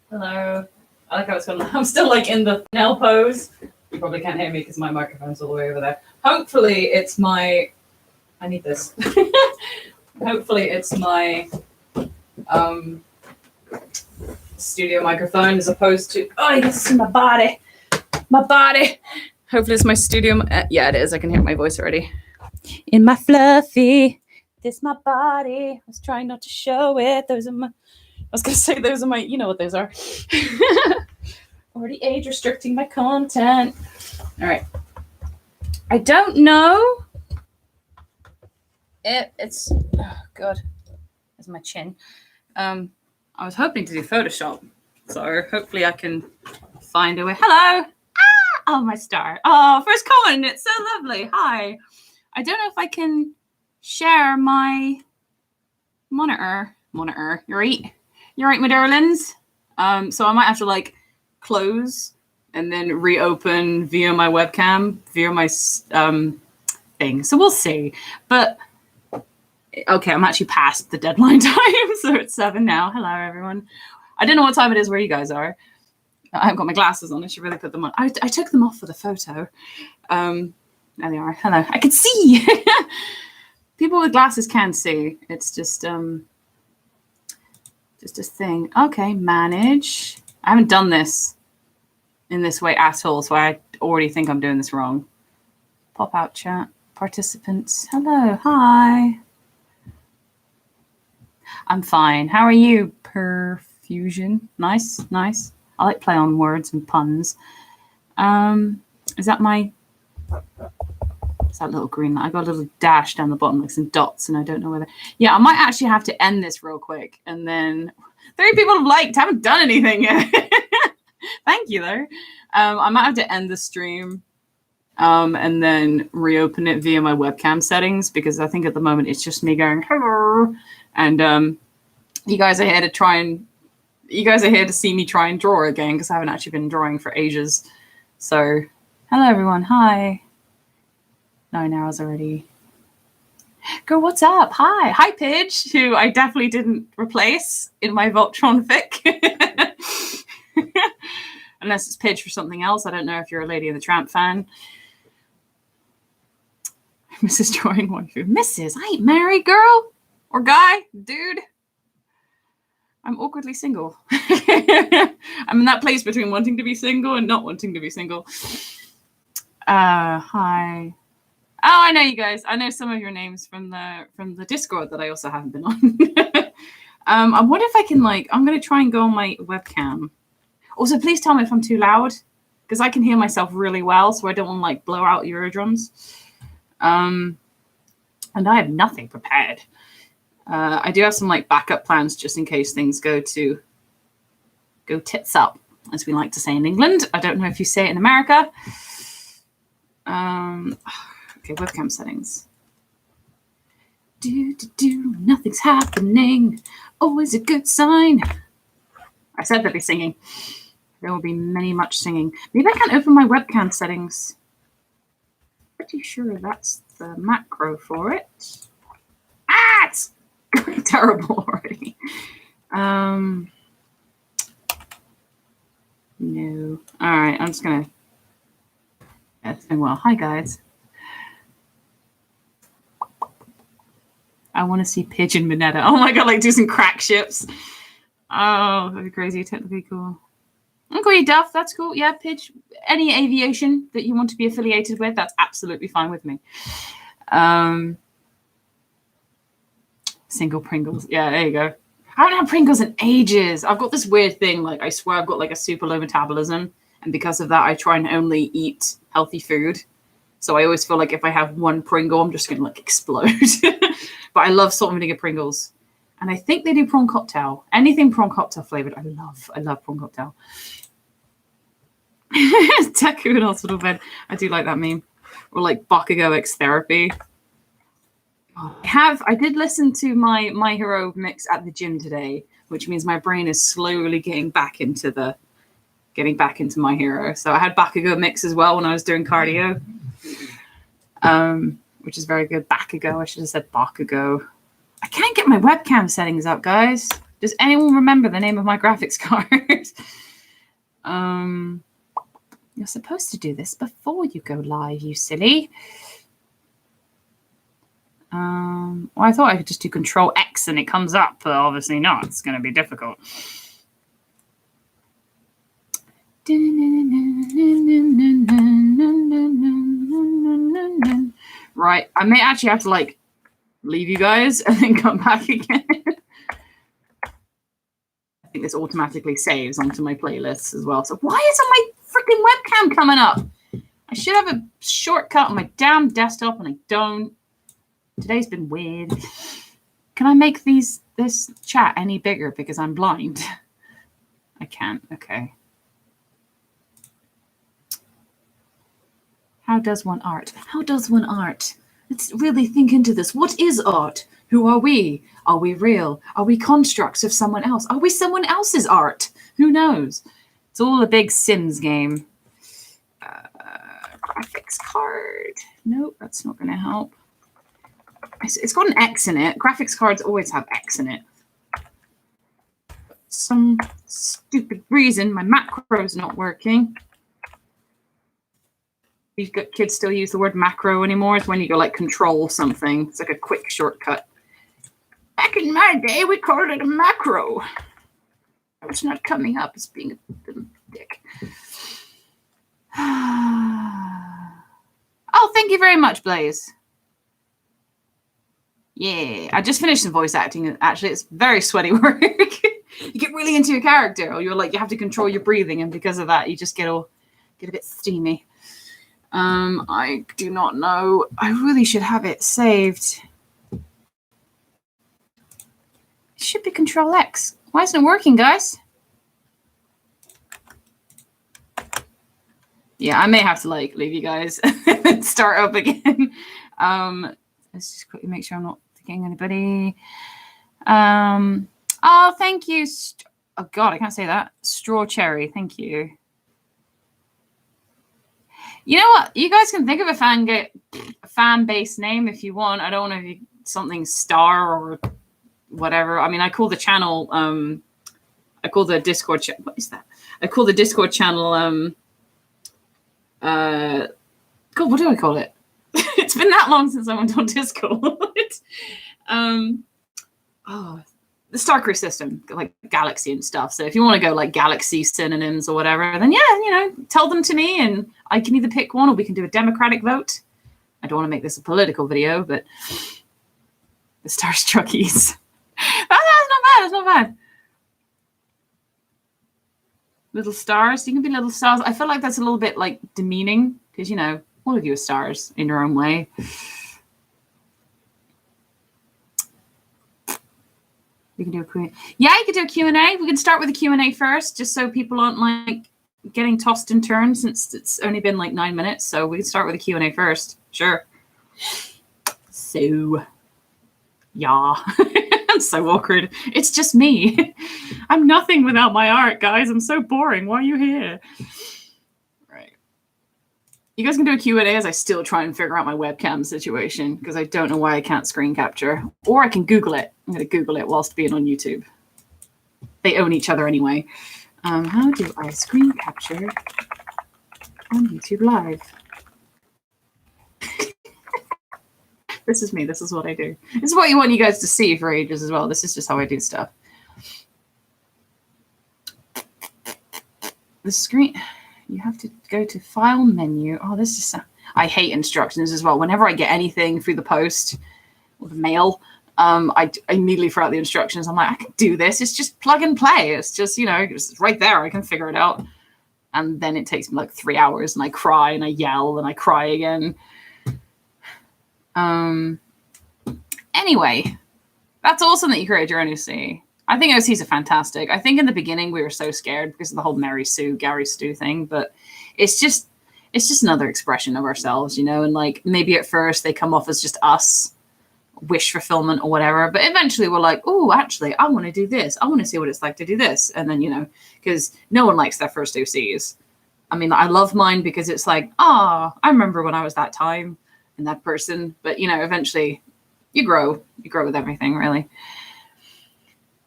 Hello. I like how it's going. I'm still like in the nail pose. You probably can't hear me because my microphone's all the way over there. Hopefully it's my. I need this. Hopefully it's my studio microphone as opposed to. Oh, you can see my body. My body. Hopefully it's my studio. Yeah, it is. I can hear my voice already. In my fluffy. This my body. I was trying not to show it. Those are my. I was gonna say those are my. You know what those are. Already age restricting my content. All right. I don't know. It's. Oh God. There's my chin. I was hoping to do Photoshop, so hopefully I can find a way. Hello. Oh, my star. Oh, first comment. It's so lovely. Hi. I don't know if I can share my monitor. You're right. You're right, my darlings. So I might have to like close and then reopen via my webcam, via my thing. So we'll see. But okay, I'm actually past the deadline time, so it's 7 now. Hello, everyone. I don't know what time it is where you guys are. I haven't got my glasses on. I should really put them on. I took them off for the photo. There they are. Hello. I can see. People with glasses can see. It's just a thing. Okay, manage. I haven't done this in this way at all, so I already think I'm doing this wrong. Pop out chat. Participants. Hello. Hi. I'm fine. How are you? Perfusion. Nice. I like play on words and puns. Is that my... It's that little green line. I got a little dash down the bottom, like some dots, and I don't know whether... Yeah, I might actually have to end this real quick. And then 3 people have liked. Haven't done anything yet. Thank you, though. I might have to end the stream and then reopen it via my webcam settings, because I think at the moment it's just me going, hello. And you guys are here to see me try and draw again, because I haven't actually been drawing for ages. So, hello, everyone. Hi. 9 hours already. Girl, what's up? Hi. Hi, Pidge, who I definitely didn't replace in my Voltron fic. Unless it's Pidge for something else. I don't know if you're a Lady and the Tramp fan. Mrs. Drawing Waifu. Mrs. I ain't married, girl. Or guy. Dude. I'm awkwardly single. I'm in that place between wanting to be single and not wanting to be single. Hi. Oh, I know you guys. I know some of your names from the Discord that I also haven't been on. I wonder if I can I'm going to try and go on my webcam. Also, please tell me if I'm too loud, because I can hear myself really well, so I don't want to blow out your eardrums. And I have nothing prepared. I do have some backup plans just in case things go tits up, as we like to say in England. I don't know if you say it in America. Okay, webcam settings. Nothing's happening. Always a good sign. I said there'd be singing. There will be much singing. Maybe I can't open my webcam settings. Pretty sure that's the macro for it. It's terrible already. No. All right, I'm just gonna. Yeah, it's going well. Hi guys. I want to see Pigeon Minetta. Oh my god, do some crack ships. Oh, that'd be crazy. Technically cool. Okay, Duff, that's cool. Yeah, Pidge. Any aviation that you want to be affiliated with, that's absolutely fine with me. Single Pringles. Yeah, there you go. I haven't had Pringles in ages. I've got this weird thing. I swear I've got a super low metabolism. And because of that, I try and only eat healthy food. So I always feel like if I have one Pringle, I'm just going to explode. But I love salt and vinegar Pringles. And I think they do prawn cocktail. Anything prawn cocktail flavored, I love. I love prawn cocktail. Taku in hospital bed. I do like that meme. Or Bakugo X therapy. I did listen to my Hero mix at the gym today, which means my brain is slowly getting back into My Hero. So I had Bakugo mix as well when I was doing cardio, which is very good. Bakugo. I should have said Bakugo. I can't get my webcam settings up, guys. Does anyone remember the name of my graphics card? You're supposed to do this before you go live, you silly. Well, I thought I could just do Control X and it comes up, but obviously not. It's going to be difficult. Right, I may actually have to like leave you guys and then come back again. I think this automatically saves onto my playlists as well. So why isn't my freaking webcam coming up? I should have a shortcut on my damn desktop and I don't. Today's been weird. Can I make this chat any bigger because I'm blind? I can't. Okay. How does one art? How does one art? Let's really think into this. What is art? Who are we? Are we real? Are we constructs of someone else? Are we someone else's art? Who knows? It's all a big Sims game. Graphics card. Nope, that's not going to help. It's got an X in it. Graphics cards always have X in it. Some stupid reason my macro's not working. These kids still use the word macro anymore. It's when you go like control something. It's like a quick shortcut. Back in my day, we called it a macro. It's not coming up as being a little dick. Oh, thank you very much, Blaze. Yeah, I just finished some voice acting. Actually, it's very sweaty work. You get really into your character, or you're like you have to control your breathing, and because of that, you just get a bit steamy. I do not know. I really should have it saved. It should be Control X. Why isn't it working, guys? Yeah, I may have to like leave you guys and start up again. Let's just quickly make sure I'm not forgetting anybody. Oh, thank you. Oh God, I can't say that. Straw Cherry, thank you. You know what? You guys can think of a fan base name if you want. I don't know if you something Star or whatever. I mean, I call the channel. I call the Discord. What is that? I call the Discord channel. God, what do I call it? It's been that long since I went on Discord. The Starkyrie system, like Galaxy and stuff. So if you want to go like Galaxy synonyms or whatever, then yeah, tell them to me and I can either pick one or we can do a democratic vote. I don't want to make this a political video, but the Starstruckies. That's not bad. It's not bad. Little stars. You can be little stars. I feel like that's a little bit like demeaning because, all of you are stars in your own way. We can do a Q&A. Yeah, you could do a Q&A. We can start with a Q&A first, just so people aren't like getting tossed in turn since it's only been like 9 minutes. So we can start with a Q&A first. Sure. So, yeah. I'm so awkward. It's just me. I'm nothing without my art, guys. I'm so boring. Why are you here? Right. You guys can do a Q&A as I still try and figure out my webcam situation because I don't know why I can't screen capture. Or I can Google it. I'm going to Google it whilst being on YouTube. They own each other anyway. How do I screen capture on YouTube Live? This is me. This is what I do. This is what you want you guys to see for ages as well. This is just how I do stuff. The screen, you have to go to File menu. Oh, this is, I hate instructions as well. Whenever I get anything through the post or the mail, I immediately throw out the instructions. I'm like, I can do this. It's just plug and play. It's just, it's right there. I can figure it out. And then it takes me like 3 hours and I cry and I yell and I cry again. Anyway, that's awesome that you created your own OC. I think OCs are fantastic. I think in the beginning we were so scared because of the whole Mary Sue, Gary Stu thing, but it's just another expression of ourselves, and like maybe at first they come off as just us, wish fulfillment or whatever, but eventually we're like, oh, actually, I want to do this. I want to see what it's like to do this. And then, because no one likes their first OCs. I mean, I love mine because it's like, I remember when I was that time and that person, but eventually you grow with everything, really.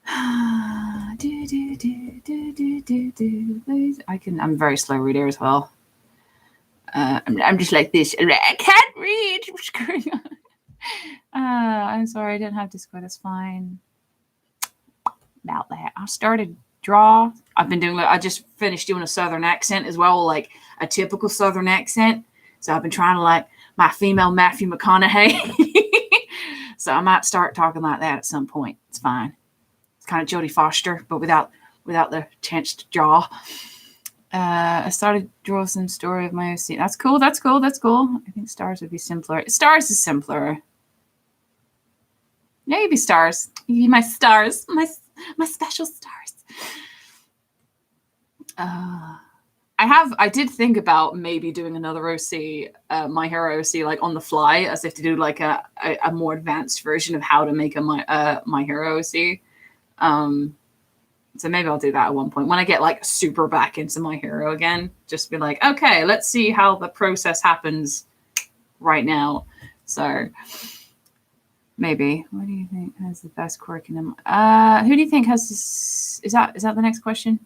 I'm a very slow reader as well. I'm just like this. I can't read. What's going on? I'm sorry, I didn't have Discord. That's fine. About that, I started draw. I've been doing. I just finished doing a Southern accent as well, like a typical Southern accent. So I've been trying to like my female Matthew McConaughey. So I might start talking like that at some point. It's fine. It's kind of Jodie Foster, but without the chance to draw. I started drawing some story of my OC. That's cool. That's cool. That's cool. I think stars would be simpler. Stars is simpler. Yeah, you'd be stars. You'd be my stars. My special stars. I did think about maybe doing another OC, My Hero OC, like on the fly, as if to do like a more advanced version of how to make a My Hero OC. So maybe I'll do that at one point when I get like super back into My Hero again. Just be like, okay, let's see how the process happens right now. So maybe. What do you think has the best quirk in them? Who do you think has this? Is that the next question?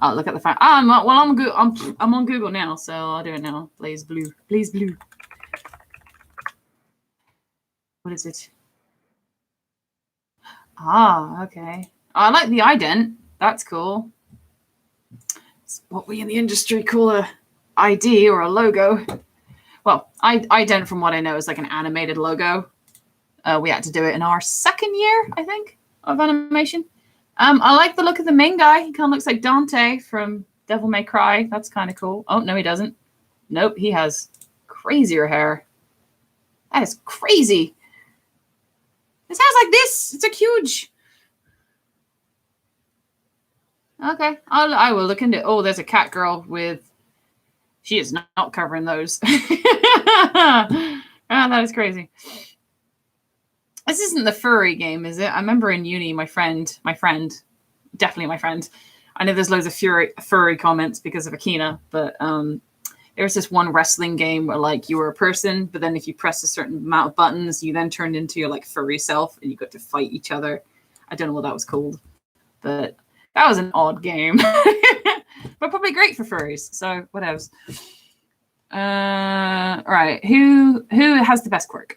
Oh, look at the fact. I'm on Google now, so I'll do it now. Blaze blue. Blaze blue. What is it? Ah, okay. I like the ident. That's cool. It's what we in the industry call a ID or a logo. Well, ident, from what I know, is like an animated logo. We had to do it in our second year, I think, of animation. I like the look of the main guy. He kind of looks like Dante from Devil May Cry. That's kind of cool. Oh, no, he doesn't. Nope, he has crazier hair. That is crazy. His hair's like this. It's like huge. Okay, I will look into it. Oh, there's a cat girl with... She is not covering those. That is crazy. This isn't the furry game, is it? I remember in uni, my friend, definitely my friend. I know there's loads of furry comments because of Akina, but there was this one wrestling game where like you were a person, but then if you press a certain amount of buttons, you then turned into your like furry self and you got to fight each other. I don't know what that was called, but that was an odd game, but probably great for furries. So what else? All right, who has the best quirk?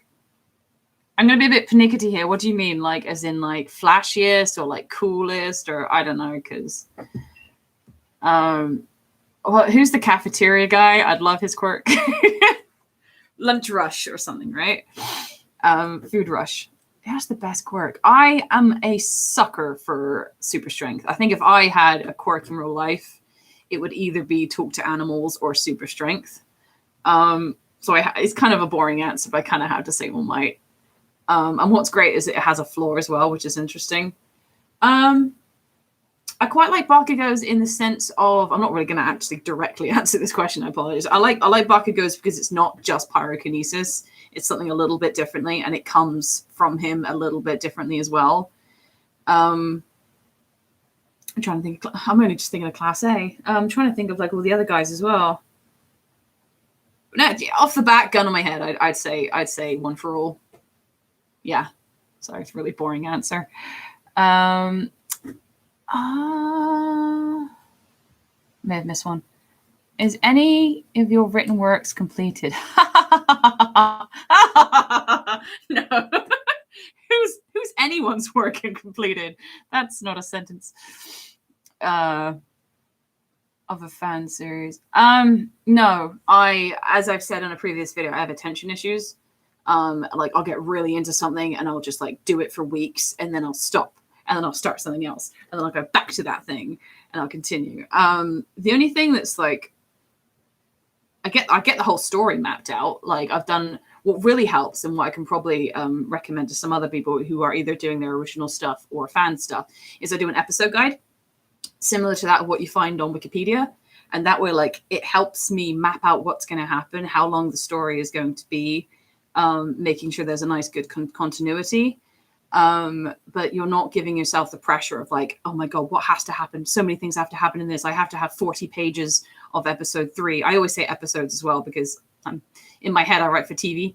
I'm gonna be a bit pernickety here. What do you mean, like as in like flashiest or like coolest, or I don't know, because who's the cafeteria guy? I'd love his quirk. Lunch rush or something, right? Food rush. That's the best quirk. I am a sucker for super strength. I think if I had a quirk in real life, it would either be talk to animals or super strength. So it's kind of a boring answer, but I kind of have to say All Might. And what's great is it has a floor as well, which is interesting. I quite like Bakugo's in the sense of, I'm not really going to actually directly answer this question. I apologize. I like Bakugo's because it's not just pyrokinesis. It's something a little bit differently, and it comes from him a little bit differently as well. I'm trying to think. I'm only just thinking of Class A. I'm trying to think of like all the other guys as well. No, off the bat, gun on my head, I'd say One for All. Yeah. Sorry, it's a really boring answer. May have missed one. Is any of your written works completed? No. Who's anyone's work completed? That's not a sentence. Of a fan series. No, as I've said in a previous video, I have attention issues. Like I'll get really into something and I'll just like do it for weeks and then I'll stop and then I'll start something else and then I'll go back to that thing and I'll continue. The only thing that's like, I get the whole story mapped out. Like I've done what really helps and what I can probably recommend to some other people who are either doing their original stuff or fan stuff is I do an episode guide similar to that of what you find on Wikipedia. And that way, like, it helps me map out what's going to happen, how long the story is going to be, making sure there's a nice, good continuity. But you're not giving yourself the pressure of like, oh my God, what has to happen? So many things have to happen in this. I have to have 40 pages of episode 3. I always say episodes as well, because in my head, I write for TV.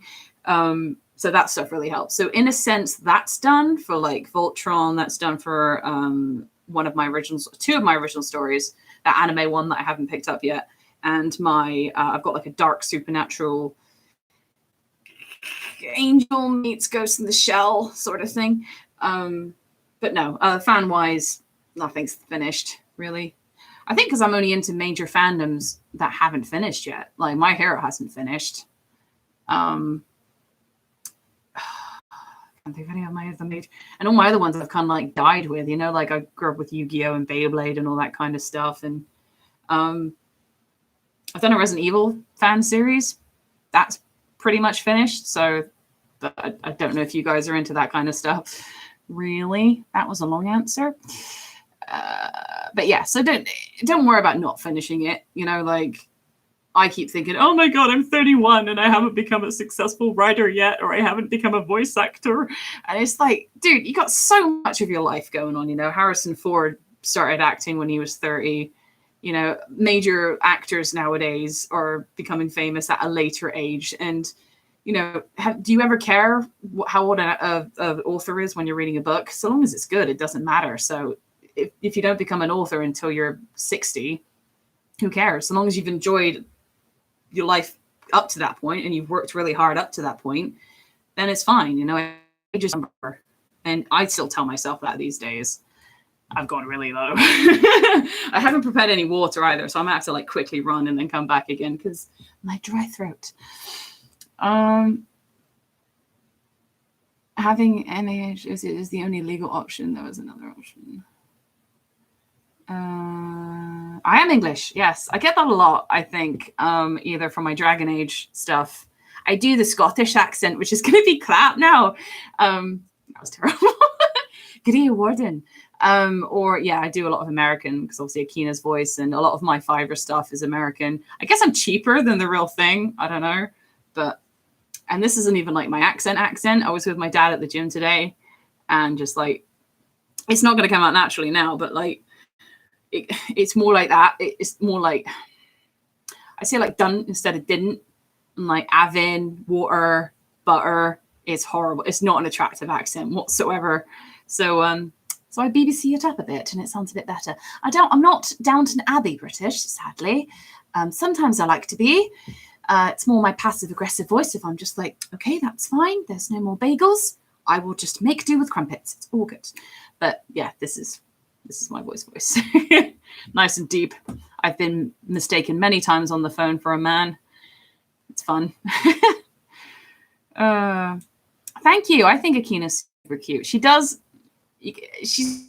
So that stuff really helps. So in a sense, that's done for like Voltron. That's done for two of my original stories. That anime one that I haven't picked up yet, and my I've got like a dark supernatural angel meets Ghost in the Shell sort of thing. But no, fan wise, nothing's finished really. I think because I'm only into major fandoms that haven't finished yet. Like My Hero hasn't finished. I can't think of any of my other major, and all my other ones I've kind of like died with. You know, like I grew up with Yu-Gi-Oh and Beyblade and all that kind of stuff. And I've done a Resident Evil fan series. That's pretty much finished. So I don't know if you guys are into that kind of stuff. Really, that was a long answer. But yeah, so don't worry about not finishing it. You know, like I keep thinking, oh my God, I'm 31 and I haven't become a successful writer yet, or I haven't become a voice actor. And it's like, dude, you got so much of your life going on. You know, Harrison Ford started acting when he was 30. You know, major actors nowadays are becoming famous at a later age. And, you know, do you ever care how old an author is when you're reading a book? So long as it's good, it doesn't matter. So if you don't become an author until you're 60, who cares? So long as you've enjoyed your life up to that point and you've worked really hard up to that point, then it's fine. You know, I just remember, and I still tell myself that these days. I've gone really low. I haven't prepared any water either, so I'm gonna have to like quickly run and then come back again because my dry throat. Having NAH is the only legal option. There was another option. I am English. Yes, I get that a lot. I think either from my Dragon Age stuff. I do the Scottish accent, which is going to be crap now. That was terrible. Gria Warden. Or yeah, I do a lot of American because obviously Akina's voice and a lot of my Fiverr stuff is American. I guess I'm cheaper than the real thing. I don't know, and this isn't even like my accent. I was with my dad at the gym today, and just like it's not going to come out naturally now, but like. It's more like that. It's more like I say like done instead of didn't. And like Avin, water, butter. It's horrible. It's not an attractive accent whatsoever. So so I BBC it up a bit and it sounds a bit better. I'm not Downton Abbey British, sadly. Sometimes I like to be. It's more my passive aggressive voice. If I'm just like, okay, that's fine. There's no more bagels. I will just make do with crumpets. It's all good. But yeah, this is my voice. Nice and deep. I've been mistaken many times on the phone for a man. It's fun. Thank you. I think Akina's super cute. She's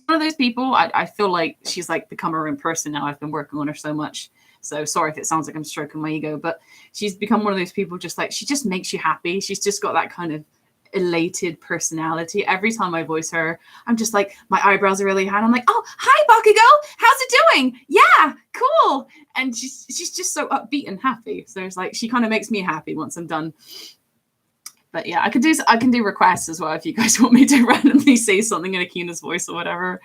one of those people. I feel like she's like become her own person now. I've been working on her so much. So sorry if it sounds like I'm stroking my ego, but she's become one of those people just like, she just makes you happy. She's just got that kind of elated personality. Every time I voice her, I'm just like, my eyebrows are really high. I'm like, oh, hi, Bakugo. How's it doing? Yeah, cool. And she's just so upbeat and happy. So it's like, she kind of makes me happy once I'm done. But yeah, I can do requests as well if you guys want me to randomly say something in Akina's voice or whatever.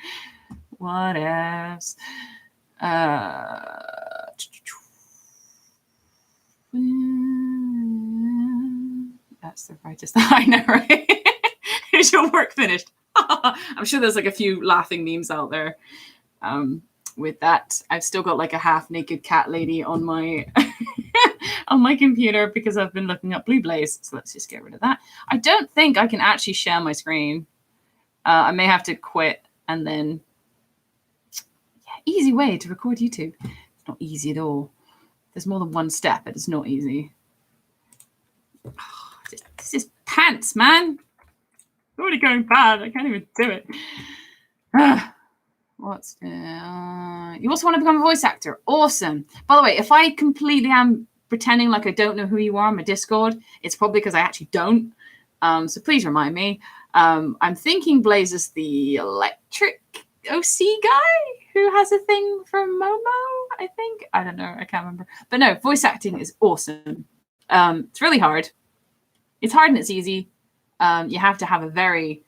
What else? That's the brightest I know, right? Is your work finished? I'm sure there's like a few laughing memes out there with that. I've still got like a half naked cat lady on my on my computer because I've been looking up Blue Blaze. So let's just get rid of that. I don't think I can actually share my screen. I may have to quit and then easy way to record YouTube. It's not easy at all. There's more than one step, but it's not easy. This is pants, man. It's already going bad. I can't even do it. You also want to become a voice actor? Awesome. By the way, if I completely am pretending like I don't know who you are on my Discord, it's probably because I actually don't. So please remind me. I'm thinking Blaze is the electric OC guy who has a thing for Momo, I think. I don't know. I can't remember. But no, voice acting is awesome. It's really hard. It's hard and it's easy. You have to have a very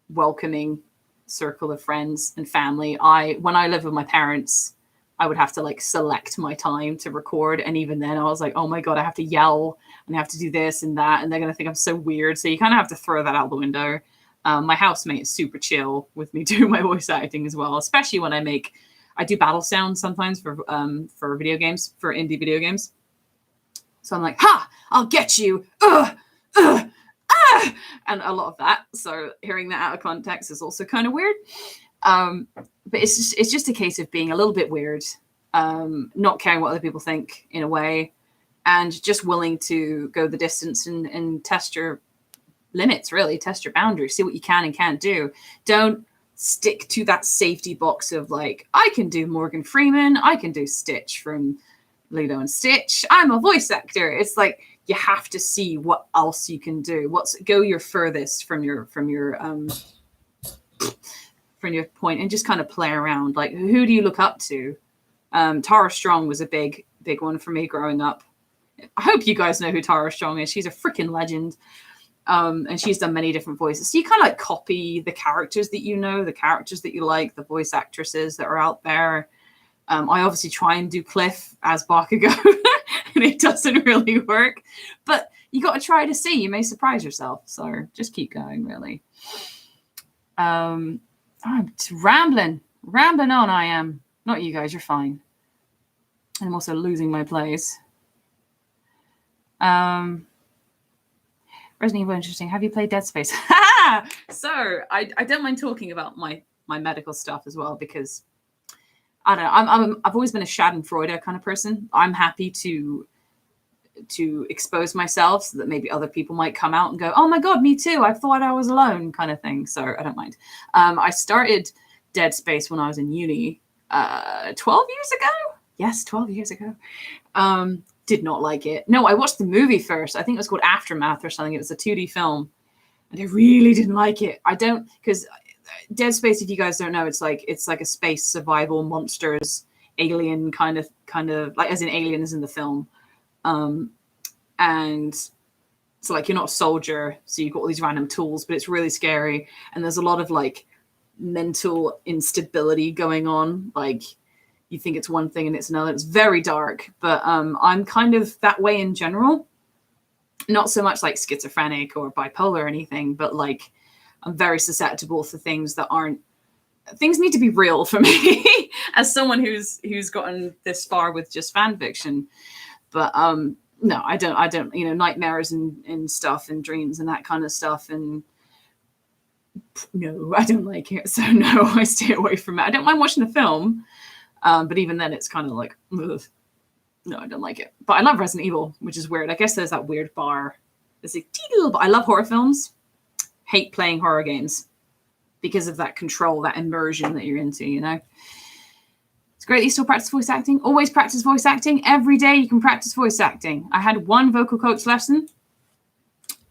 welcoming circle of friends and family. When I lived with my parents, I would have to like select my time to record. And even then I was like, oh my God, I have to yell and I have to do this and that. And they're going to think I'm so weird. So you kind of have to throw that out the window. My housemate is super chill with me doing my voice acting as well, especially when I do battle sounds sometimes for video games, for indie video games. So I'm like, ha, I'll get you. And a lot of that. So hearing that out of context is also kind of weird. But it's just a case of being a little bit weird, not caring what other people think in a way, and just willing to go the distance and test your limits, really test your boundaries, see what you can and can't do. Don't stick to that safety box of like, I can do Morgan Freeman, I can do Stitch from Lilo and Stitch, I'm a voice actor. It's like you have to see what else you can do. Go your furthest from your point and just kind of play around. Like, who do you look up to? Tara Strong was a big one for me growing up. I hope you guys know who Tara Strong is. She's a freaking legend. And she's done many different voices. So you kind of like copy the characters that you know, the characters that you like, the voice actresses that are out there. I obviously try and do Cliff as Bakugo, and it doesn't really work. But you got to try to see. You may surprise yourself. So just keep going, really. I'm rambling on. I am. Not you guys. You're fine. And I'm also losing my place. Resident Evil, interesting. Have you played Dead Space? So I don't mind talking about my medical stuff as well, because I don't know. I've always been a Schadenfreude kind of person. I'm happy to expose myself so that maybe other people might come out and go, oh my God, me too. I thought I was alone, kind of thing. So I don't mind. I started Dead Space when I was in uni 12 years ago. Yes, 12 years ago. Did not like it. No, I watched the movie first. I think it was called Aftermath or something. It was a 2D film. And I really didn't like it. Because Dead Space, if you guys don't know, it's like a space survival monsters, alien kind of like as in aliens in the film. And so like you're not a soldier, so you've got all these random tools, but it's really scary. And there's a lot of like mental instability going on. Like you think it's one thing and it's another. It's very dark, but I'm kind of that way in general. Not so much like schizophrenic or bipolar or anything, but like I'm very susceptible to things that aren't. Things need to be real for me as someone who's gotten this far with just fan fiction. But no, I don't, nightmares and stuff and dreams and that kind of stuff. And no, I don't like it. So no, I stay away from it. I don't mind watching the film. But even then it's kind of like, ugh. No, I don't like it. But I love Resident Evil, which is weird. I guess there's that weird bar. There's like, but I love horror films. Hate playing horror games because of that control, that immersion that you're into, It's great that you still practice voice acting. Always practice voice acting. Every day you can practice voice acting. I had one vocal coach lesson.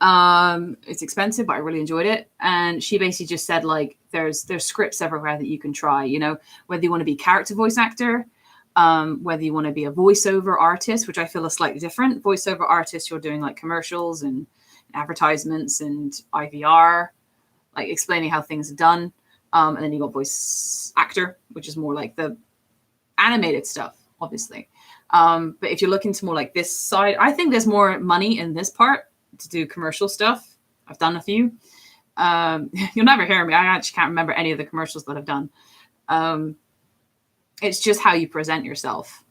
It's expensive, but I really enjoyed it. And she basically just said, like, there's scripts everywhere that you can try, whether you want to be a character voice actor, whether you want to be a voiceover artist, which I feel is slightly different. Voiceover artist, you're doing like commercials and advertisements and IVR, like explaining how things are done. And then you got voice actor, which is more like the animated stuff, obviously. But if you're looking to more like this side, I think there's more money in this part to do commercial stuff. I've done a few. You'll never hear me. I actually can't remember any of the commercials that I've done. It's just how you present yourself.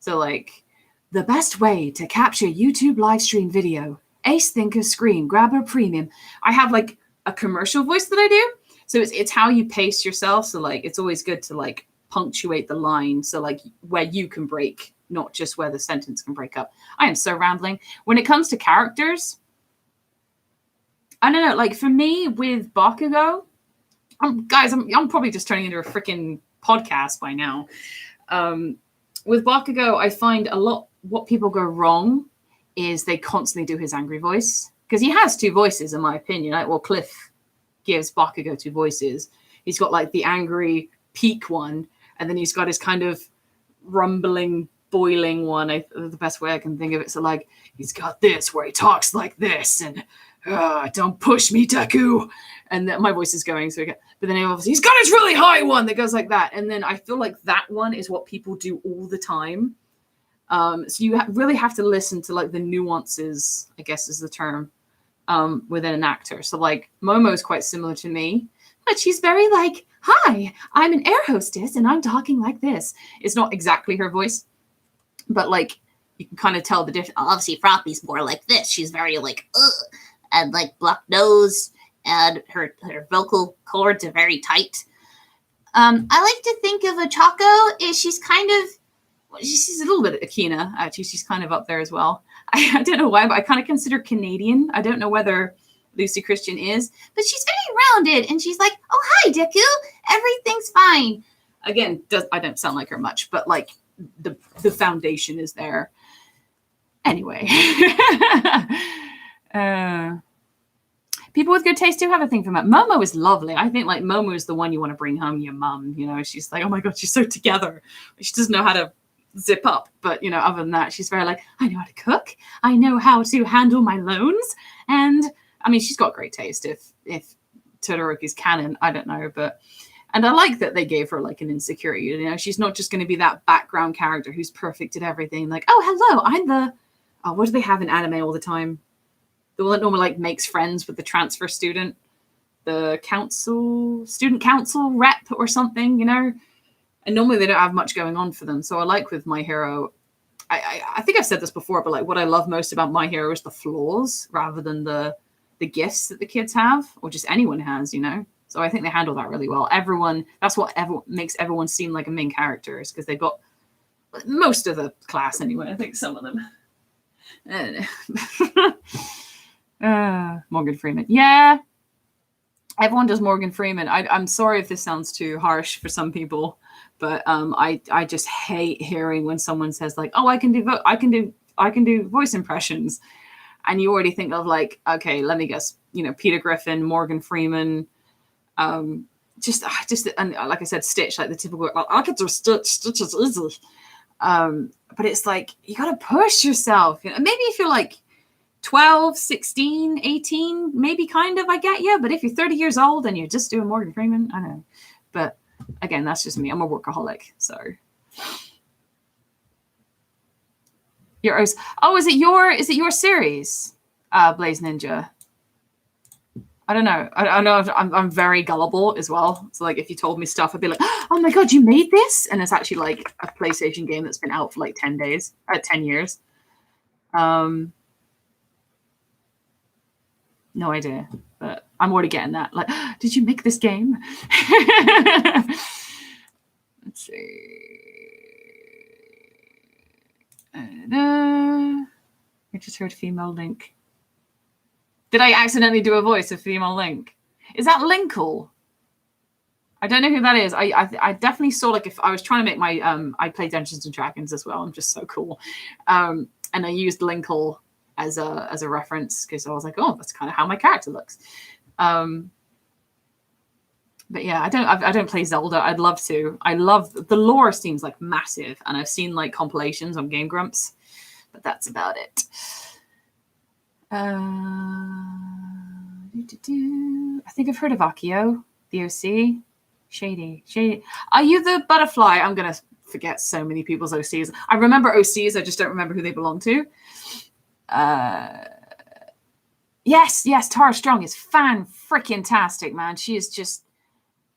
So like the best way to capture YouTube live stream video, Ace Thinker Screen, Grabber Premium. I have like a commercial voice that I do. So it's how you pace yourself. So like, it's always good to like punctuate the line. So like where you can break, not just where the sentence can break up. I am so rambling. When it comes to characters, I don't know, like for me with Bakugo, I'm probably just turning into a freaking podcast by now. With Bakugo, I find a lot what people go wrong is they constantly do his angry voice, because he has two voices in my opinion. Like, well, Cliff gives Bakugo two voices. He's got like the angry peak one, and then he's got his kind of rumbling, boiling one. The best way I can think of it. So like he's got this where he talks like this, and don't push me, Deku. And then my voice is going, but then obviously he's got his really high one that goes like that. And then I feel like that one is what people do all the time. So you really have to listen to like the nuances, I guess is the term, within an actor. So like Momo is quite similar to me, but she's very like, hi, I'm an air hostess and I'm talking like this. It's not exactly her voice, but like you can kind of tell the difference. Obviously, Froppy's more like this. She's very like, ugh, and like block nose, and her vocal cords are very tight. I like to think of Ochako as she's a little bit Akina, actually. She's kind of up there as well. I don't know why, but I kind of consider Canadian. I don't know whether Lucy Christian is, but she's very rounded, and she's like, oh, hi, Deku, everything's fine. Again, I don't sound like her much, but like the foundation is there. Anyway. People with good taste do have a thing for that. Momo is lovely. I think like Momo is the one you want to bring home your mum. You know, she's like, oh my God, she's so together. She doesn't know how to zip up. But, you know, other than that, she's very like, I know how to cook. I know how to handle my loans. And I mean, she's got great taste. If Todoroki's canon, I don't know. And I like that they gave her like an insecurity. You know, she's not just going to be that background character who's perfect at everything. Like, oh, hello, I'm what do they have in anime all the time? The one that normally like makes friends with the transfer student, the student council rep or something, you know? And normally they don't have much going on for them. So I like with My Hero, I think I've said this before, but like what I love most about My Hero is the flaws rather than the gifts that the kids have or just anyone has, you know? So I think they handle that really well. That's what makes everyone seem like a main character is because they've got most of the class anyway. I think some of them. Morgan Freeman. Yeah. Everyone does Morgan Freeman. I'm sorry if this sounds too harsh for some people, but I just hate hearing when someone says like, "Oh, I can do voice impressions," and you already think of like, okay, let me guess, you know, Peter Griffin, Morgan Freeman, just and like I said, Stitch, like the typical. I could do Stitch is easy, but it's like you got to push yourself. You know, maybe if you're like 12, 16, 18, maybe kind of, I get you. But if you're 30 years old and you're just doing Morgan Freeman, I don't know. But again, that's just me. I'm a workaholic. So is it your series, Blaze Ninja? I don't know. I know I'm very gullible as well. So like if you told me stuff, I'd be like, oh my God, you made this? And it's actually like a PlayStation game that's been out for like 10 years. No idea, but I'm already getting that. Like, did you make this game? Let's see. I just heard female Link. Did I accidentally do a voice of female Link? Is that Linkle? I don't know who that is. I definitely saw, like, if I was trying to make my I play Dungeons and Dragons as well. I'm just so cool. And I used Linkle as a reference because I was like, oh, that's kind of how my character looks. But yeah, I don't play Zelda. I'd love to. I love the lore seems like massive, and I've seen like compilations on Game Grumps, but that's about it. I think I've heard of Akio, the OC. Shady. Are you the butterfly? I'm gonna forget so many people's OCs. I remember OCs. I just don't remember who they belong to. Yes, Tara Strong is fan-freaking-tastic, man. She is just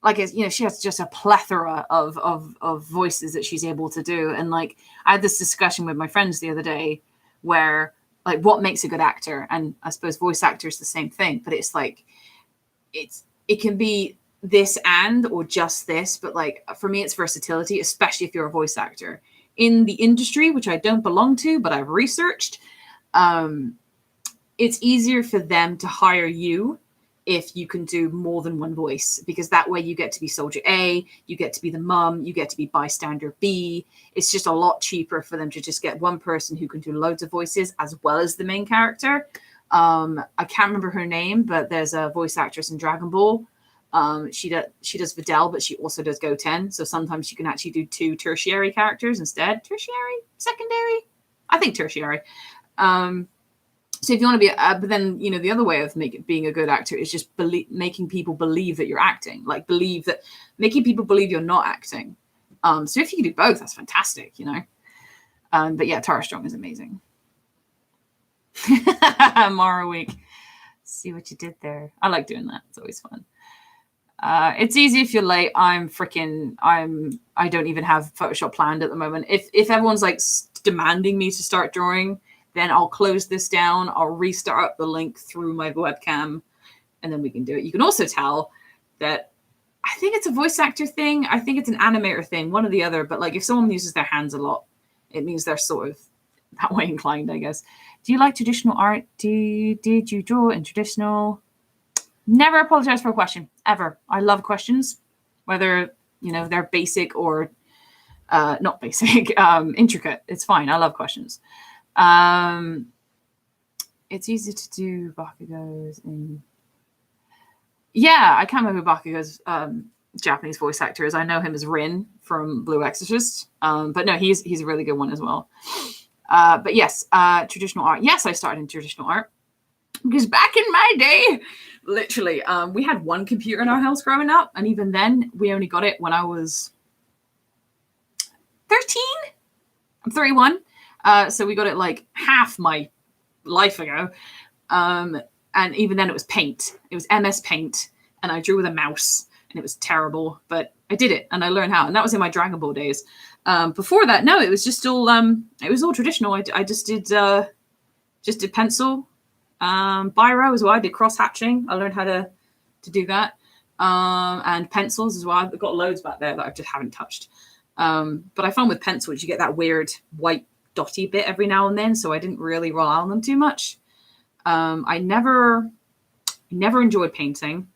like, you know, she has just a plethora of voices that she's able to do. And like, I had this discussion with my friends the other day where like, what makes a good actor? And I suppose voice actor is the same thing, but it's like, it can be this or just this, but like for me, it's versatility, especially if you're a voice actor in the industry, which I don't belong to, but I've researched. It's easier for them to hire you if you can do more than one voice, because that way you get to be Soldier A, you get to be the mum, you get to be bystander B. It's just a lot cheaper for them to just get one person who can do loads of voices as well as the main character. I can't remember her name, but there's a voice actress in Dragon Ball. She does Videl, but she also does Goten. So sometimes you can actually do 2 tertiary characters instead. Tertiary? Secondary? I think tertiary. So if you want to be, but then, you know, the other way of being a good actor is just making people believe that you're acting, like making people believe you're not acting. So if you can do both, that's fantastic, you know. But yeah, Tara Strong is amazing. Mara Week. See what you did there. I like doing that. It's always fun. It's easy if you're late. I don't even have Photoshop planned at the moment. If everyone's like demanding me to start drawing, then I'll close this down. I'll restart up the link through my webcam, and then we can do it. You can also tell that I think it's a voice actor thing. I think it's an animator thing, one or the other. But like if someone uses their hands a lot, it means they're sort of that way inclined, I guess. Do you like traditional art? Did you draw in traditional? Never apologize for a question, ever. I love questions, whether, you know, they're basic or not basic, intricate. It's fine. I love questions. It's easy to do Bakugo's in... Yeah, I can't remember who Bakugo's Japanese voice actor is. I know him as Rin from Blue Exorcist. But no, he's a really good one as well. But yes, traditional art. Yes, I started in traditional art. Because back in my day, literally, we had one computer in our house growing up. And even then, we only got it when I was 13. I'm 31. So we got it like half my life ago. And even then it was Paint. It was MS Paint. And I drew with a mouse. And it was terrible. But I did it. And I learned how. And that was in my Dragon Ball days. Before that, no, it was just all it was all traditional. I just did pencil. Biro as well. I did cross hatching. I learned how to do that. And pencils as well. I've got loads back there that I just haven't touched. But I found with pencils, you get that weird white dotty bit every now and then. So I didn't really rely on them too much. I never enjoyed painting,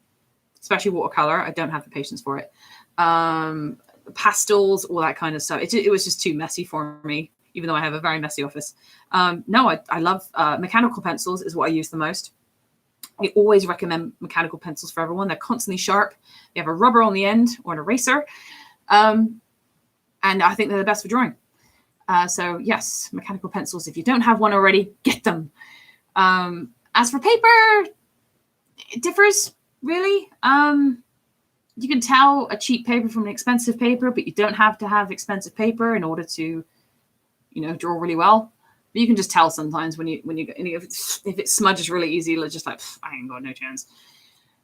especially watercolor. I don't have the patience for it. Pastels, all that kind of stuff. It was just too messy for me, even though I have a very messy office. No, I love mechanical pencils is what I use the most. I always recommend mechanical pencils for everyone. They're constantly sharp. They have a rubber on the end or an eraser. And I think they're the best for drawing. So yes, mechanical pencils. If you don't have one already, get them. As for paper, it differs really. You can tell a cheap paper from an expensive paper, but you don't have to have expensive paper in order to, you know, draw really well. But you can just tell sometimes when you if it smudges really easy, it's just like, I ain't got no chance.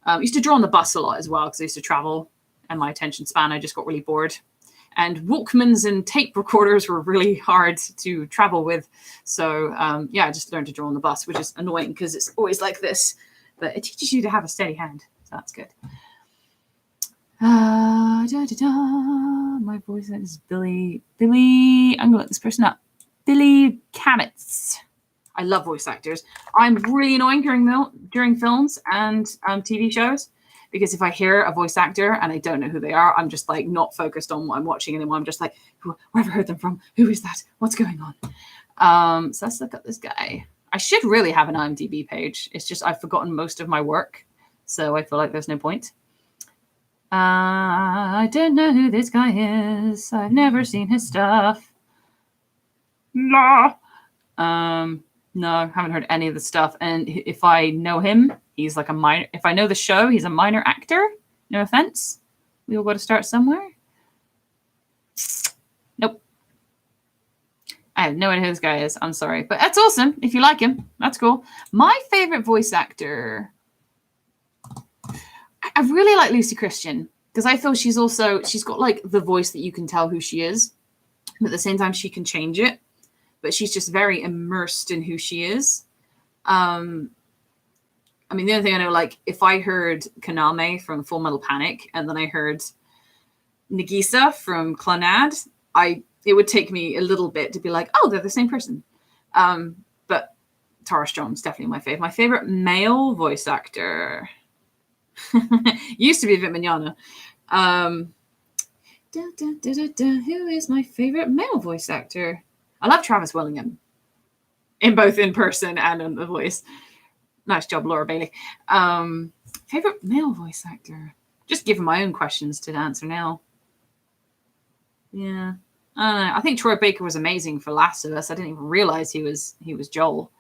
I used to draw on the bus a lot as well because I used to travel, and my attention span, I just got really bored. And Walkmans and tape recorders were really hard to travel with. So yeah, I just learned to draw on the bus, which is annoying because it's always like this. But it teaches you to have a steady hand. So that's good. My voice is Billy. I'm going to look this person up. Billy Kamitz. I love voice actors. I'm really annoying during films and TV shows. Because if I hear a voice actor and I don't know who they are, I'm just like not focused on what I'm watching anymore. I'm just like, where have I heard them from? Who is that? What's going on? So let's look at this guy. I should really have an IMDb page. It's just I've forgotten most of my work. So I feel like there's no point. I don't know who this guy is. I've never seen his stuff. No, haven't heard any of the stuff. And if I know him, he's like a minor. If I know the show, he's a minor actor. No offense. We all got to start somewhere. Nope. I have no idea who this guy is. I'm sorry. But that's awesome. If you like him, that's cool. My favorite voice actor. I really like Lucy Christian because I feel she's got like the voice that you can tell who she is. But at the same time, she can change it. But she's just very immersed in who she is. I mean, the only thing I know, like, if I heard Kaname from Full Metal Panic and then I heard Nagisa from Clannad, it would take me a little bit to be like, oh, they're the same person. But Tara Strong's definitely my favorite. My favorite male voice actor used to be Vit Mignogna. Who is my favorite male voice actor? I love Travis Willingham, both in person and in the voice. Nice job, Laura Bailey. Favorite male voice actor? Just giving my own questions to answer now. Yeah, I don't know. I think Troy Baker was amazing for Last of Us. I didn't even realize he was Joel.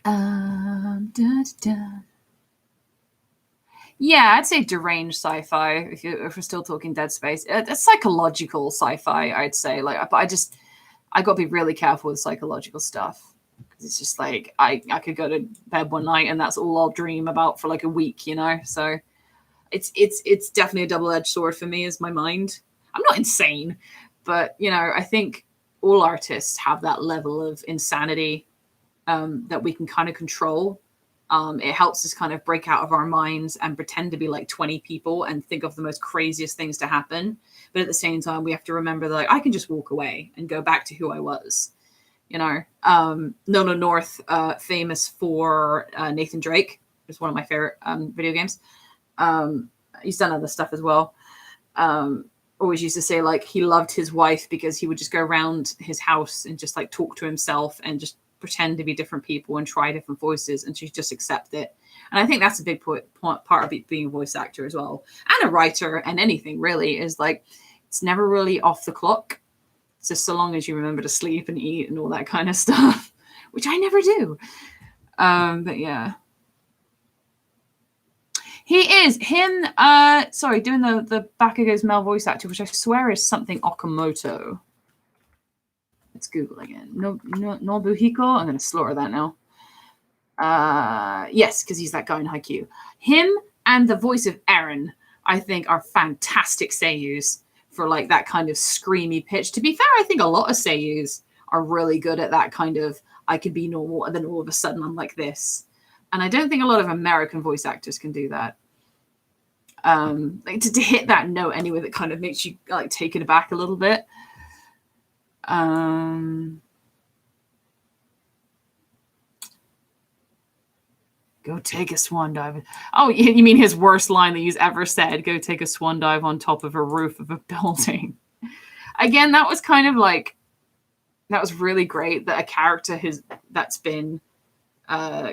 Da, da. Yeah, I'd say deranged sci-fi. If we're still talking Dead Space, it's psychological sci-fi. I'd say, like, but I got to be really careful with psychological stuff. It's just like I could go to bed one night and that's all I'll dream about for like a week, you know. So it's definitely a double-edged sword for me. Is my mind. I'm not insane, but you know, I think all artists have that level of insanity that we can kind of control. It helps us kind of break out of our minds and pretend to be like 20 people and think of the most craziest things to happen. But at the same time, we have to remember that like, I can just walk away and go back to who I was. You know, Nolan North, famous for Nathan Drake, is one of my favorite video games. He's done other stuff as well. Always used to say like he loved his wife because he would just go around his house and just like talk to himself and just pretend to be different people and try different voices, and she'd just accept it. And I think that's a big part of being a voice actor as well, and a writer, and anything really, is like it's never really off the clock. It's just so long as you remember to sleep and eat and all that kind of stuff, which I never do. But yeah. He is doing the Bakugo's male voice actor, which I swear is something Okamoto. Let's Google again. Nobuhiko. I'm going to slaughter that now. Yes, because he's that guy in Haikyuu. Him and the voice of Eren, I think, are fantastic seiyus for like that kind of screamy pitch. To be fair, I think a lot of seiyus are really good at that kind of I could be normal and then all of a sudden I'm like this. And I don't think a lot of American voice actors can do that. Like to hit that note anyway that kind of makes you like taken aback a little bit. Go take a swan dive. Oh, you mean his worst line that he's ever said? Go take a swan dive on top of a roof of a building. Again, that was kind of like, that was really great that a character that's been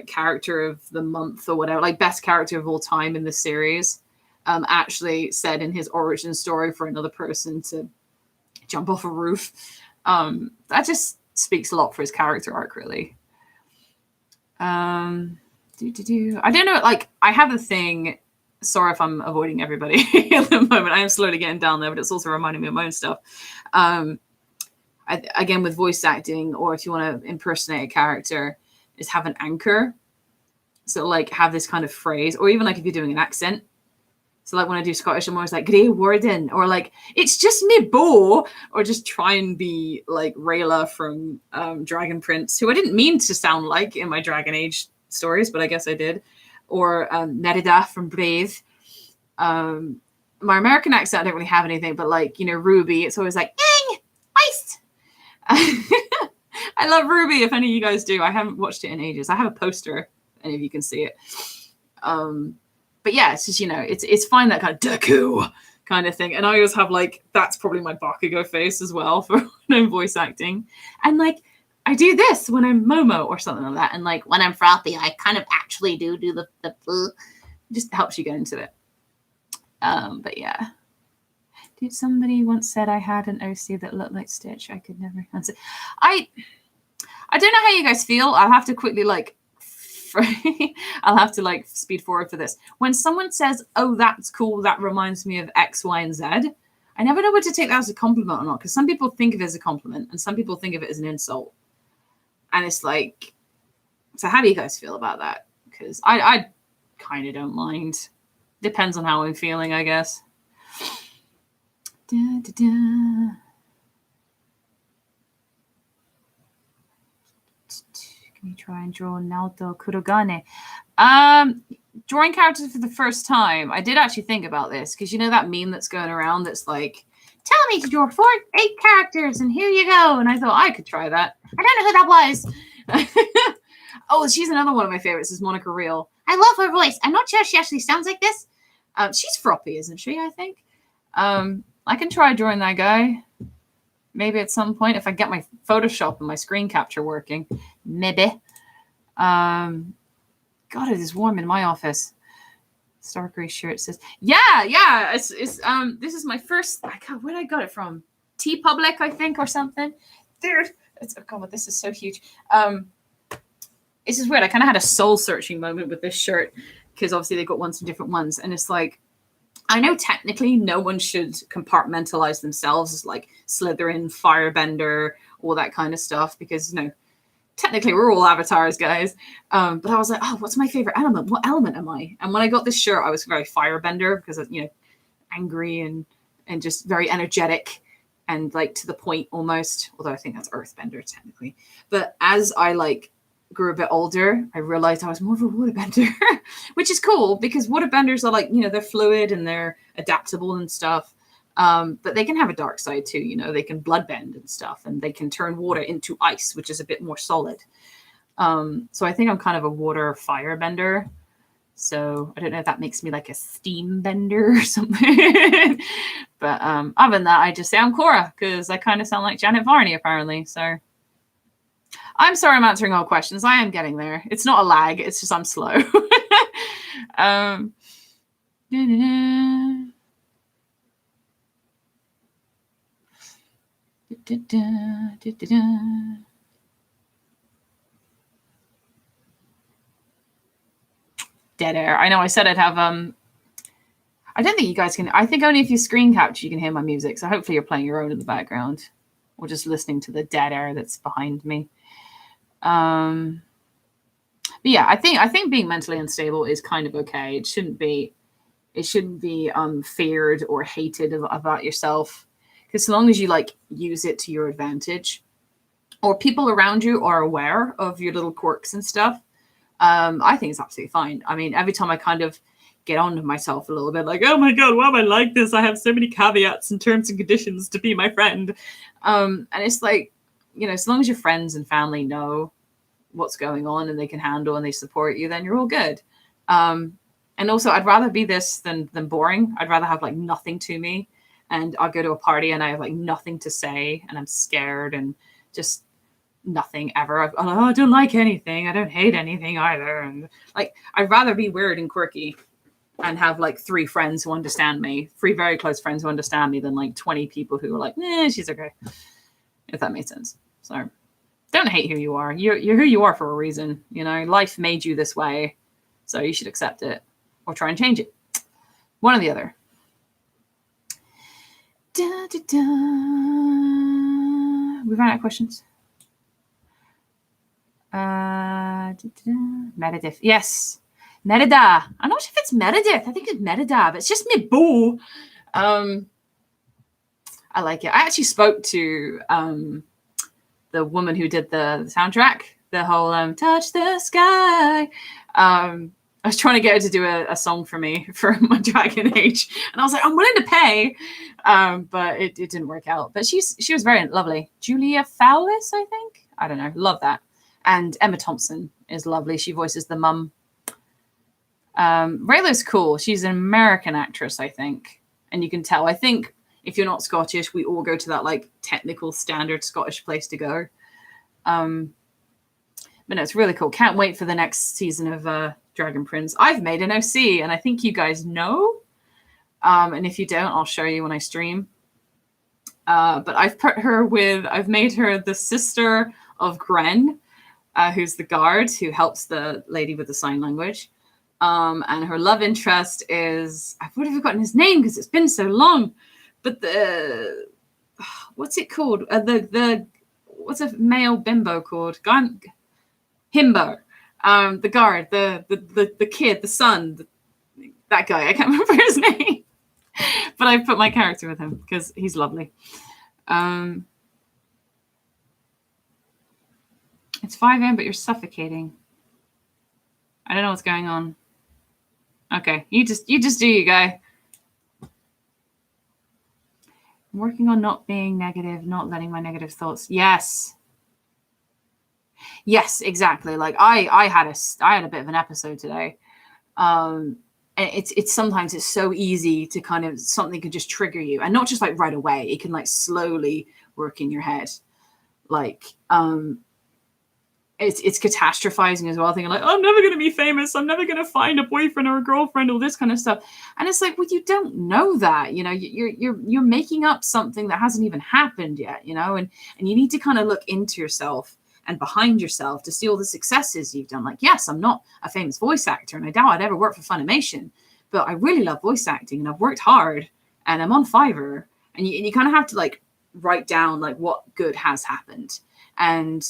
character of the month or whatever, like best character of all time in the series, actually said in his origin story for another person to jump off a roof. That just speaks a lot for his character arc, really. I don't know, like, I have a thing, sorry if I'm avoiding everybody at the moment, I am slowly getting down there, but it's also reminding me of my own stuff. Again, with voice acting, or if you want to impersonate a character, is have an anchor. So like have this kind of phrase, or even like if you're doing an accent. So like when I do Scottish, I'm always like, Grey Warden, or like, it's just me Bo, or just try and be like Rayla from Dragon Prince, who I didn't mean to sound like in my Dragon Age stories, but I guess I did. Or Nerida from Brave. My American accent, I don't really have anything, but like, you know, Ruby, it's always like, Yang, Ice. I love Ruby, if any of you guys do. I haven't watched it in ages. I have a poster, if any of you can see it. But yeah, it's just, you know, it's fine, that kind of Deku kind of thing. And I always have like, that's probably my Bakugo face as well for when I'm voice acting. And like, I do this when I'm Momo or something like that. And like when I'm Froppy, I kind of actually do the it just helps you get into it. But yeah. Dude, somebody once said I had an OC that looked like Stitch. I could never answer. I don't know how you guys feel. I'll have to quickly like I'll have to like speed forward for this. When someone says, oh, that's cool, that reminds me of X, Y, and Z, I never know whether to take that as a compliment or not, because some people think of it as a compliment and some people think of it as an insult. And it's like, so how do you guys feel about that? Because I kind of don't mind. Depends on how I'm feeling, I guess. Da, da, da. Can you try and draw Naoto Kurogane? Drawing characters for the first time, I did actually think about this, because you know that meme that's going around that's like, tell me to draw 8 characters and here you go. And I thought I could try that. I don't know who that was. Oh, she's another one of my favorites, is Monica Real. I love her voice. I'm not sure if she actually sounds like this. She's Froppy, isn't she, I think? I can try drawing that guy. Maybe at some point, if I get my Photoshop and my screen capture working. Maybe. God, it is warm in my office. Starkyrie shirt says, yeah. It's this is my first. Where I got it from? TeePublic, I think, or something. There. Oh God, this is so huge. it's just weird. I kind of had a soul searching moment with this shirt because obviously they've got ones from different ones. And it's like, I know technically no one should compartmentalize themselves as like Slytherin, Firebender, all that kind of stuff because, technically we're all avatars, guys. But I was like, oh, what's my favorite element? What element am I? And when I got this shirt, I was very Firebender because, angry and just very energetic and like to the point almost, although I think that's Earthbender technically. But as I like grew a bit older, I realized I was more of a waterbender, which is cool because waterbenders are like, they're fluid and they're adaptable and stuff. But they can have a dark side too, they can bloodbend and stuff, and they can turn water into ice, which is a bit more solid. So I think I'm kind of a water firebender. So I don't know if that makes me like a steam bender or something. But other than that, I just say I'm Cora because I kind of sound like Janet Varney apparently. So I'm sorry I'm answering all questions. I am getting there. It's not a lag. It's just I'm slow. Dead air. I know I said I'd have I don't think you guys can. I think only if you screen capture you can hear my music. So hopefully you're playing your own in the background or just listening to the dead air that's behind me. But yeah, I think being mentally unstable is kind of okay. It shouldn't be feared or hated about yourself, because so long as you like use it to your advantage, or people around you are aware of your little quirks and stuff, I think it's absolutely fine. I mean, every time I kind of get on to myself a little bit, like, oh my god, why am I like this? I have so many caveats and terms and conditions to be my friend. And it's like, so long as your friends and family know what's going on and they can handle and they support you, then you're all good. And also, I'd rather be this than boring. I'd rather have like nothing to me, and I'll go to a party and I have like nothing to say, and I'm scared and just nothing ever. I don't like anything. I don't hate anything either. And like, I'd rather be weird and quirky and have like 3 friends who understand me, 3 very close friends who understand me, than like 20 people who are like, she's okay. If that makes sense. So don't hate who you are. You're who you are for a reason. Life made you this way, so you should accept it or try and change it. One or the other. Da, da, da. We ran out of questions. Meredith. Yes. Merida. I'm not sure if it's Meredith. I think it's Merida, but it's just me boo. I like it. I actually spoke to the woman who did the soundtrack, the whole touch the sky. I was trying to get her to do a song for me for my Dragon Age, and I was like, I'm willing to pay, but it didn't work out. But she was very lovely. Julia Fowlis, I think. I don't know. Love that. And Emma Thompson is lovely. She voices the mum. Rayla's cool. She's an American actress, I think, and you can tell. I think if you're not Scottish, we all go to that like technical standard Scottish place to go. But no, it's really cool. Can't wait for the next season of Dragon Prince. I've made an OC, and I think you guys know. And if you don't, I'll show you when I stream. But I've made her the sister of Gren, who's the guard who helps the lady with the sign language. And her love interest is, I would have forgotten his name because it's been so long. But what's it called? What's a male bimbo called? Himbo. The guard, the kid, the son, that guy. I can't remember his name. But I put my character with him because he's lovely. It's 5 a.m., but you're suffocating. I don't know what's going on. Okay, you just do you, guy. I'm working on not being negative, not letting my negative thoughts. Yes, exactly. Like I had a bit of an episode today. And it's sometimes it's so easy to kind of, something can just trigger you, and not just like right away. It can like slowly work in your head. Like it's catastrophizing as well, thinking like, I'm never going to be famous, I'm never going to find a boyfriend or a girlfriend, all this kind of stuff. And it's like, well, you don't know that, you're making up something that hasn't even happened yet, and you need to kind of look into yourself and behind yourself to see all the successes you've done. Like, yes, I'm not a famous voice actor, and I doubt I'd ever work for Funimation, but I really love voice acting, and I've worked hard, and I'm on Fiverr. And you kind of have to like write down like what good has happened. And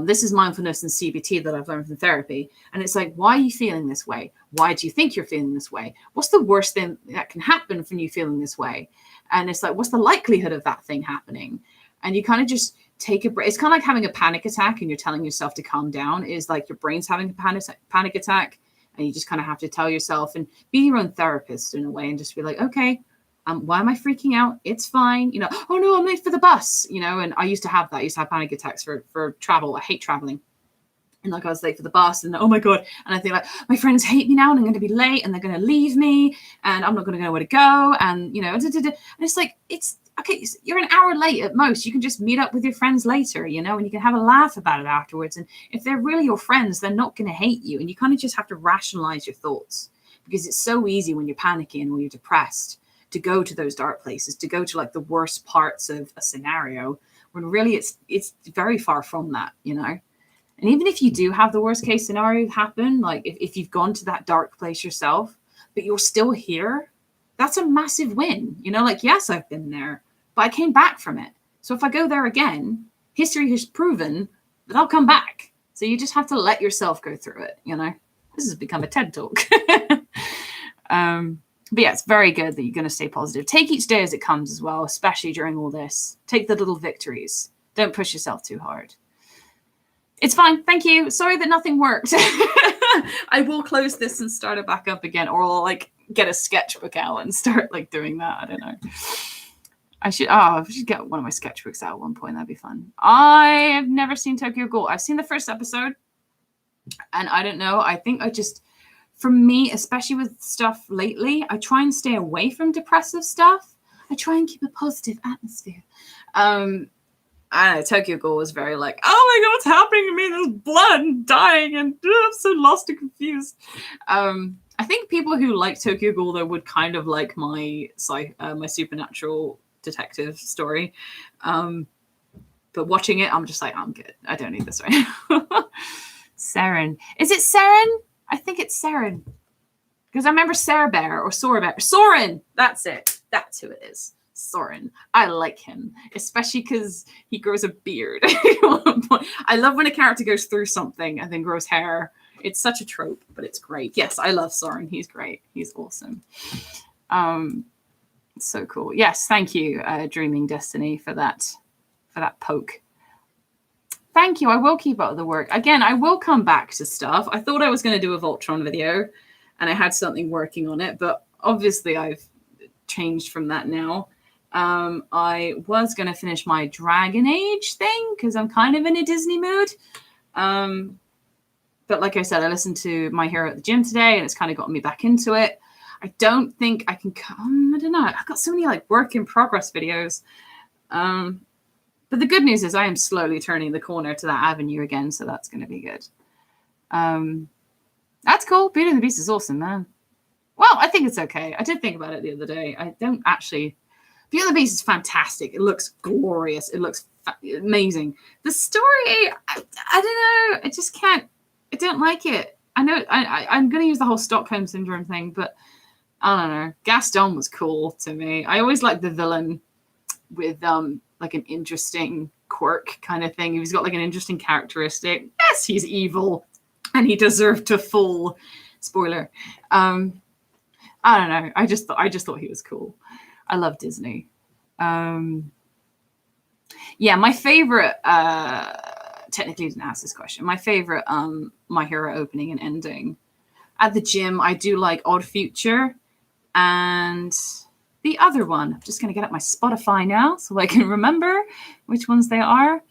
this is mindfulness and CBT that I've learned from therapy. And it's like, why are you feeling this way? Why do you think you're feeling this way? What's the worst thing that can happen from you feeling this way? And it's like, what's the likelihood of that thing happening? And you kind of just take a break. It's kind of like having a panic attack and you're telling yourself to calm down. Is like your brain's having a panic attack. And you just kind of have to tell yourself and be your own therapist in a way and just be like, okay, why am I freaking out? It's fine. You know, oh no, I'm late for the bus, you know, and I used to have that. I used to have panic attacks for travel. I hate traveling. And like I was late for the bus and oh my God. And I think like my friends hate me now and I'm going to be late and they're going to leave me and I'm not going to know where to go. And, you know, and it's like, it's okay. You're an hour late at most. You can just meet up with your friends later, you know, and you can have a laugh about it afterwards. And if they're really your friends, they're not going to hate you. And you kind of just have to rationalize your thoughts because it's so easy when you're panicking or you're depressed to go to those dark places, to go to like the worst parts of a scenario when really it's very far from that, you know? And even if you do have the worst case scenario happen, like if you've gone to that dark place yourself, but you're still here, that's a massive win. You know, like, yes, I've been there, but I came back from it. So if I go there again, history has proven that I'll come back. So you just have to let yourself go through it, you know? This has become a TED Talk. But yeah, it's very good that you're going to stay positive. Take each day as it comes as well, especially during all this. Take the little victories. Don't push yourself too hard. It's fine. Thank you. Sorry that nothing worked. I will close this and start it back up again, or I'll like get a sketchbook out and start like doing that. I don't know. I should get one of my sketchbooks out at one point. That'd be fun. I have never seen Tokyo Ghoul. I've seen the first episode and I don't know. I think for me, especially with stuff lately, I try and stay away from depressive stuff. I try and keep a positive atmosphere. I don't know, Tokyo Ghoul was very like, oh my God, what's happening to me? There's blood and dying and I'm so lost and confused. I think people who like Tokyo Ghoul though would kind of like my supernatural detective story. But watching it, I'm just like, I'm good. I don't need this right now. Seren. Is it Seren? I think it's Seren. Because I remember Bear or Bear. Soren! That's it. That's who it is. Soren. I like him. Especially because he grows a beard. I love when a character goes through something and then grows hair. It's such a trope, but it's great. Yes, I love Soren. He's great. He's awesome. So cool. Yes, thank you, Dreaming Destiny, for that poke. Thank you. I will keep up with the work. Again, I will come back to stuff. I thought I was going to do a Voltron video and I had something working on it, but obviously I've changed from that now. I was going to finish my Dragon Age thing because I'm kind of in a Disney mood. But like I said, I listened to My Hero at the gym today and it's kind of got me back into it. I don't think I can come. I don't know. I've got so many like work in progress videos. But the good news is I am slowly turning the corner to that avenue again, so that's going to be good. That's cool. Beauty and the Beast is awesome, man. Well, I think it's okay. I did think about it the other day. I don't actually... Beauty and the Beast is fantastic. It looks glorious. It looks amazing. The story, I don't know. I just can't... I don't like it. I know I'm going to use the whole Stockholm Syndrome thing, but I don't know. Gaston was cool to me. I always like the villain with... like an interesting quirk kind of thing. He's got like an interesting characteristic. Yes, he's evil and he deserved to fall. Spoiler. I don't know. I just thought he was cool. I love Disney. Yeah, my favorite, technically didn't ask this question. My favorite My Hero opening and ending. At the gym, I do like Odd Future and the other one. I'm just going to get up my Spotify now so I can remember which ones they are.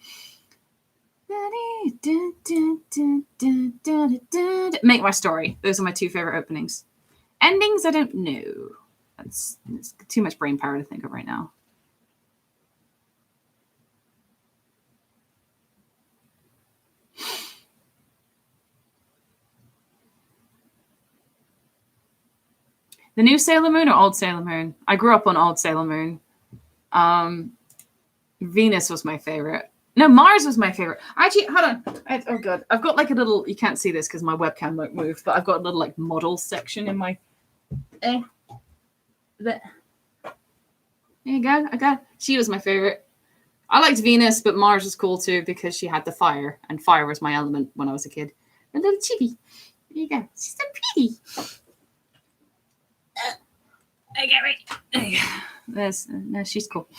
Make My Story. Those are my two favorite openings. Endings, I don't know. It's too much brain power to think of right now. The new Sailor Moon or old Sailor Moon? I grew up on old Sailor Moon. Venus was my favorite. No, Mars was my favorite. Actually, hold on. Oh, God. I've got like a little, you can't see this because my webcam won't move, but I've got a little like model section in my, there you go. She was my favorite. I liked Venus, but Mars was cool too because she had the fire, and fire was my element when I was a kid. A little chibi. There you go. She's so pretty. Okay, right. There you go. No, she's cool.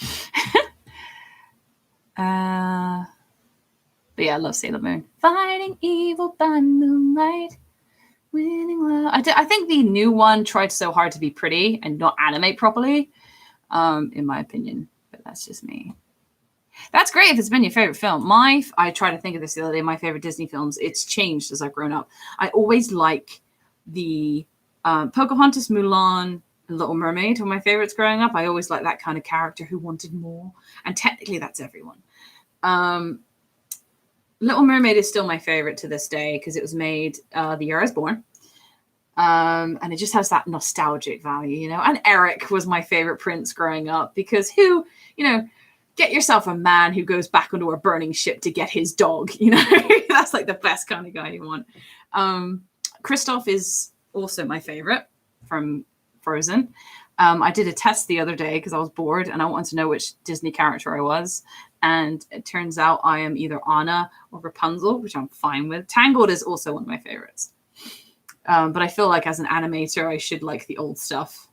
But yeah, I love Sailor Moon. Fighting evil by moonlight, winning love. I think the new one tried so hard to be pretty and not animate properly, in my opinion. But that's just me. That's great if it's been your favorite film. I tried to think of this the other day. My favorite Disney films. It's changed as I've grown up. I always like the Pocahontas, Mulan, Little Mermaid were my favorites growing up. I always liked that kind of character who wanted more. And technically that's everyone. Little Mermaid is still my favorite to this day because it was made the year I was born. And it just has that nostalgic value, you know. And Eric was my favorite prince growing up because get yourself a man who goes back onto a burning ship to get his dog, you know. That's like the best kind of guy you want. Kristoff is also my favorite from Frozen. I did a test the other day because I was bored and I wanted to know which Disney character I was. And it turns out I am either Anna or Rapunzel, which I'm fine with. Tangled is also one of my favorites. But I feel like as an animator, I should like the old stuff,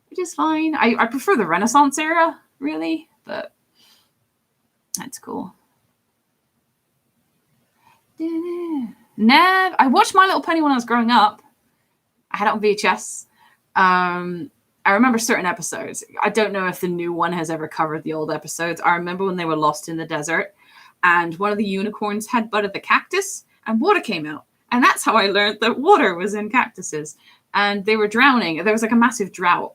which is fine. I prefer the Renaissance era, really, but that's cool. Nev, I watched My Little Pony when I was growing up. I had it on VHS. I remember certain episodes. I don't know if the new one has ever covered the old episodes. I remember when they were lost in the desert and one of the unicorns headbutted the cactus and water came out. And that's how I learned that water was in cactuses. And they were drowning. There was like a massive drought.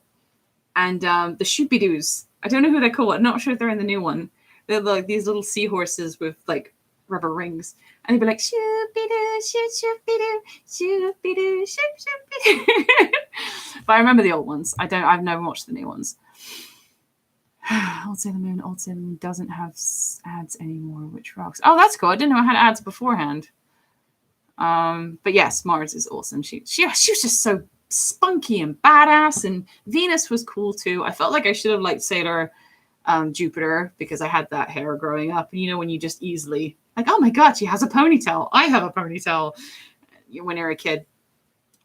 And the Shooby-Doos, I don't know who they're called. I'm not sure if they're in the new one. They're like these little seahorses with like rubber rings. And they'd be like, Shooby-Doo, shoot-Shooby-Doo, Shooby-Doo, shoot-Shooby-Doo. But I remember the old ones. I've never watched the new ones. Old Sailor Moon doesn't have ads anymore, which rocks. Oh, that's cool. I didn't know I had ads beforehand. But yes, Mars is awesome. She was just so spunky and badass, and Venus was cool too. I felt like I should have liked Sailor Jupiter because I had that hair growing up. And you know, when you just easily like, oh my god, she has a ponytail. I have a ponytail when you're a kid,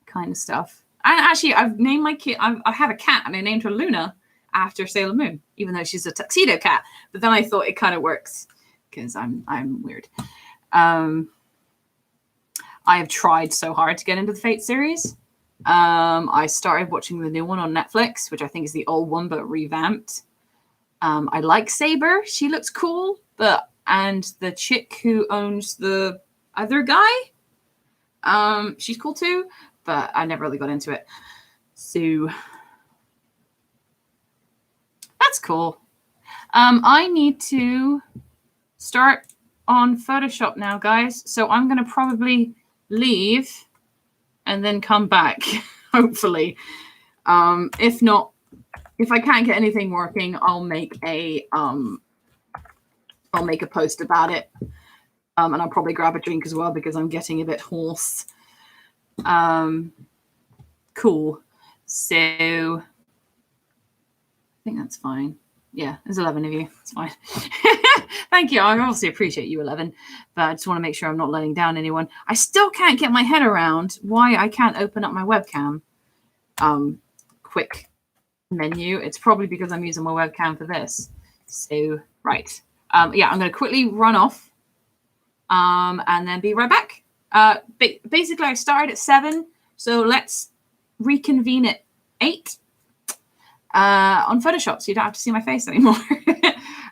kind of stuff. And actually, I've named my kid. I have a cat, and I named her Luna after Sailor Moon, even though she's a tuxedo cat. But then I thought it kind of works because I'm weird. I have tried so hard to get into the Fate series. I started watching the new one on Netflix, which I think is the old one but revamped. I like Saber. She looks cool, and the chick who owns the other guy, she's cool too, but I never really got into it. So that's cool. I need to start on Photoshop now, guys. So I'm going to probably leave and then come back, hopefully. If not, if I can't get anything working, I'll make a post about it. And I'll probably grab a drink as well because I'm getting a bit hoarse. Cool. So I think that's fine. Yeah, there's 11 of you. It's fine. Thank you. I obviously appreciate you, 11. But I just want to make sure I'm not letting down anyone. I still can't get my head around why I can't open up my webcam. Quick menu. It's probably because I'm using my webcam for this. So, right. Yeah, I'm going to quickly run off and then be right back. Basically, I started at 7. So let's reconvene at 8. On Photoshop, so you don't have to see my face anymore.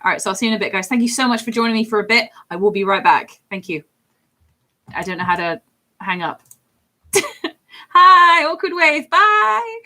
All right, so I'll see you in a bit, guys. Thank you so much for joining me for a bit. I will be right back. Thank you. I don't know how to hang up. Hi, awkward wave. Bye.